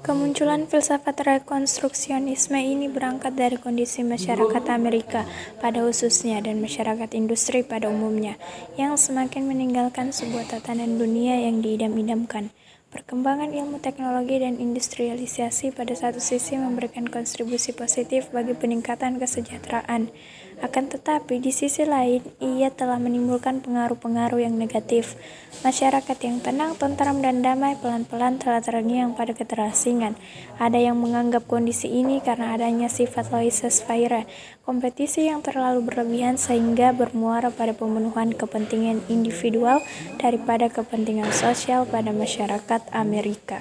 Kemunculan filsafat rekonstruksionisme ini berangkat dari kondisi masyarakat Amerika pada khususnya dan masyarakat industri pada umumnya, yang semakin meninggalkan sebuah tatanan dunia yang diidam-idamkan. Perkembangan ilmu teknologi dan industrialisasi pada satu sisi memberikan kontribusi positif bagi peningkatan kesejahteraan. Akan tetapi, di sisi lain, ia telah menimbulkan pengaruh-pengaruh yang negatif. Masyarakat yang tenang, tentram, dan damai pelan-pelan telah terngiang pada keterasingan. Ada yang menganggap kondisi ini karena adanya sifat laissez-faire, kompetisi yang terlalu berlebihan sehingga bermuara pada pemenuhan kepentingan individual daripada kepentingan sosial pada masyarakat Amerika.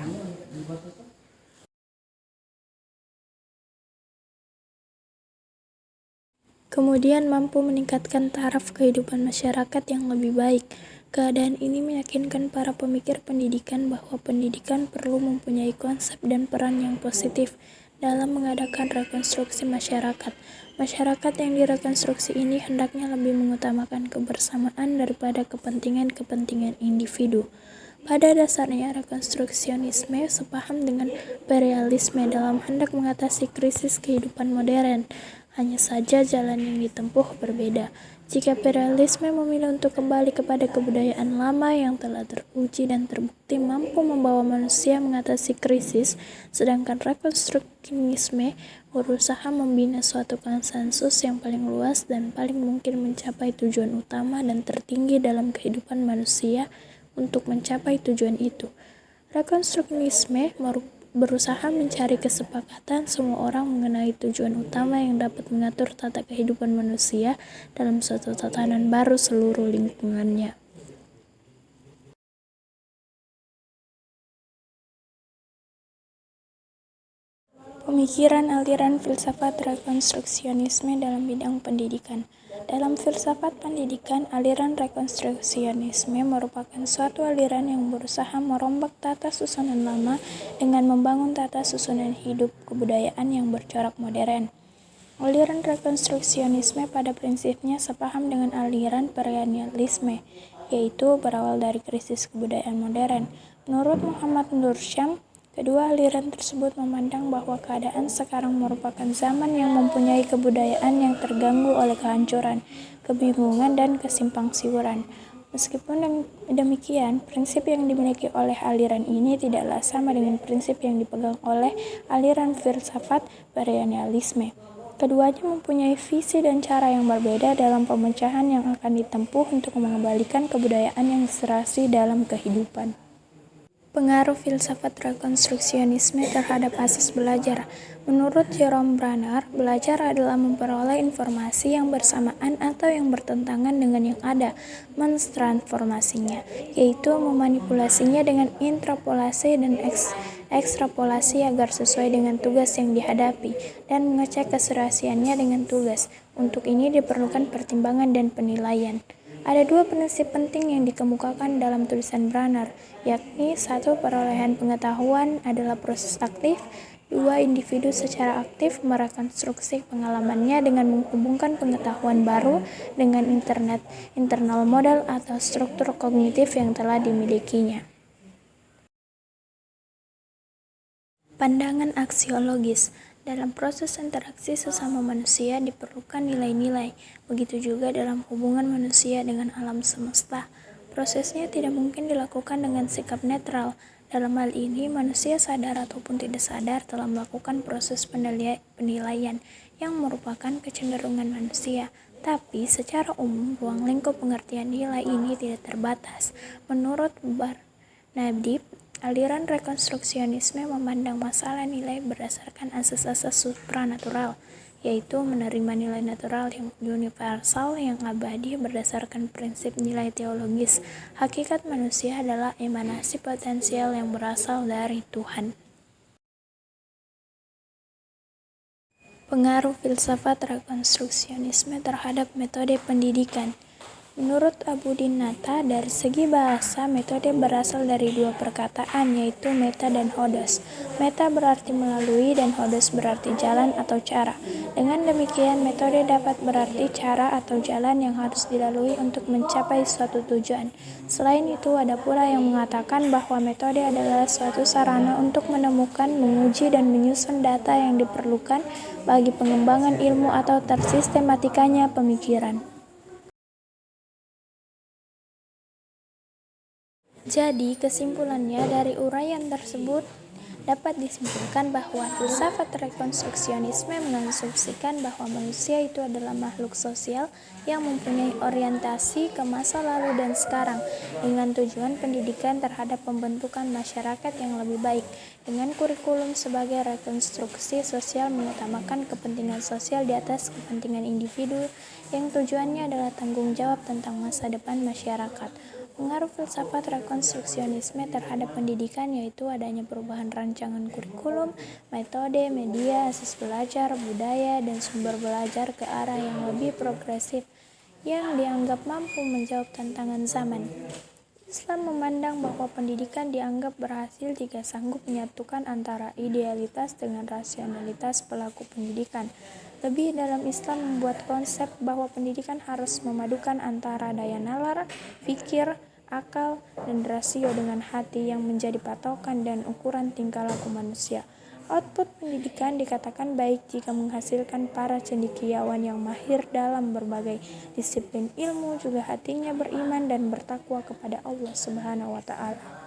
Kemudian mampu meningkatkan taraf kehidupan masyarakat yang lebih baik. Keadaan ini meyakinkan para pemikir pendidikan bahwa pendidikan perlu mempunyai konsep dan peran yang positif dalam mengadakan rekonstruksi masyarakat. Masyarakat yang direkonstruksi ini hendaknya lebih mengutamakan kebersamaan daripada kepentingan-kepentingan individu. Pada dasarnya, rekonstruksionisme sepaham dengan imperialisme dalam hendak mengatasi krisis kehidupan modern. Hanya saja jalan yang ditempuh berbeda. Jika imperialisme memilih untuk kembali kepada kebudayaan lama yang telah teruji dan terbukti mampu membawa manusia mengatasi krisis, sedangkan rekonstruksionisme berusaha membina suatu konsensus yang paling luas dan paling mungkin mencapai tujuan utama dan tertinggi dalam kehidupan manusia. Untuk mencapai tujuan itu, rekonstruksionisme berusaha mencari kesepakatan semua orang mengenai tujuan utama yang dapat mengatur tata kehidupan manusia dalam suatu tatanan baru seluruh lingkungannya. Pemikiran aliran filsafat rekonstruksionisme dalam bidang pendidikan. Dalam filsafat pendidikan, aliran rekonstruksionisme merupakan suatu aliran yang berusaha merombak tata susunan lama dengan membangun tata susunan hidup kebudayaan yang bercorak modern. Aliran rekonstruksionisme pada prinsipnya sepaham dengan aliran perennialisme, yaitu berawal dari krisis kebudayaan modern. Menurut Muhammad Nur Syam, kedua aliran tersebut memandang bahwa keadaan sekarang merupakan zaman yang mempunyai kebudayaan yang terganggu oleh kehancuran, kebingungan, dan kesimpangsiuran. Meskipun demikian, prinsip yang dimiliki oleh aliran ini tidaklah sama dengan prinsip yang dipegang oleh aliran filsafat perennialisme. Keduanya mempunyai visi dan cara yang berbeda dalam pemecahan yang akan ditempuh untuk mengembalikan kebudayaan yang serasi dalam kehidupan. Pengaruh filsafat rekonstruksionisme terhadap asas belajar. Menurut Jerome Bruner, belajar adalah memperoleh informasi yang bersamaan atau yang bertentangan dengan yang ada, mentransformasinya, yaitu memanipulasinya dengan interpolasi dan ekstrapolasi agar sesuai dengan tugas yang dihadapi, dan mengecek keserasiannya dengan tugas. Untuk ini diperlukan pertimbangan dan penilaian. Ada dua prinsip penting yang dikemukakan dalam tulisan Bruner, yakni 1. Perolehan pengetahuan adalah proses aktif. 2. Individu secara aktif merekonstruksi pengalamannya dengan menghubungkan pengetahuan baru dengan internal model atau struktur kognitif yang telah dimilikinya. Pandangan aksiologis. Dalam proses interaksi sesama manusia diperlukan nilai-nilai, begitu juga dalam hubungan manusia dengan alam semesta. Prosesnya tidak mungkin dilakukan dengan sikap netral. Dalam hal ini, manusia sadar ataupun tidak sadar telah melakukan proses penilaian yang merupakan kecenderungan manusia. Tapi secara umum, ruang lingkup pengertian nilai ini tidak terbatas. Menurut Barnabdi, aliran rekonstruksionisme memandang masalah nilai berdasarkan asas-asas supranatural, yaitu menerima nilai natural yang universal yang abadi berdasarkan prinsip nilai teologis. Hakikat manusia adalah emanasi potensial yang berasal dari Tuhan. Pengaruh filsafat rekonstruksionisme terhadap metode pendidikan. Menurut Abu Dinata, dari segi bahasa, metode berasal dari dua perkataan, yaitu meta dan hodos. Meta berarti melalui dan hodos berarti jalan atau cara. Dengan demikian, metode dapat berarti cara atau jalan yang harus dilalui untuk mencapai suatu tujuan. Selain itu, ada pula yang mengatakan bahwa metode adalah suatu sarana untuk menemukan, menguji, dan menyusun data yang diperlukan bagi pengembangan ilmu atau tersistematikanya pemikiran. Jadi, kesimpulannya dari uraian tersebut dapat disimpulkan bahwa filsafat rekonstruksionisme mengasumsikan bahwa manusia itu adalah makhluk sosial yang mempunyai orientasi ke masa lalu dan sekarang dengan tujuan pendidikan terhadap pembentukan masyarakat yang lebih baik. Dengan kurikulum sebagai rekonstruksi sosial mengutamakan kepentingan sosial di atas kepentingan individu yang tujuannya adalah tanggung jawab tentang masa depan masyarakat. Pengaruh filsafat rekonstruksionisme terhadap pendidikan yaitu adanya perubahan rancangan kurikulum, metode, media, asas belajar, budaya, dan sumber belajar ke arah yang lebih progresif yang dianggap mampu menjawab tantangan zaman. Islam memandang bahwa pendidikan dianggap berhasil jika sanggup menyatukan antara idealitas dengan rasionalitas pelaku pendidikan. Lebih dalam, Islam membuat konsep bahwa pendidikan harus memadukan antara daya nalar, fikir, akal, dan rasio dengan hati yang menjadi patokan dan ukuran tingkah laku manusia. Output pendidikan dikatakan baik jika menghasilkan para cendekiawan yang mahir dalam berbagai disiplin ilmu, juga hatinya beriman dan bertakwa kepada Allah Subhanahu wa Ta'ala.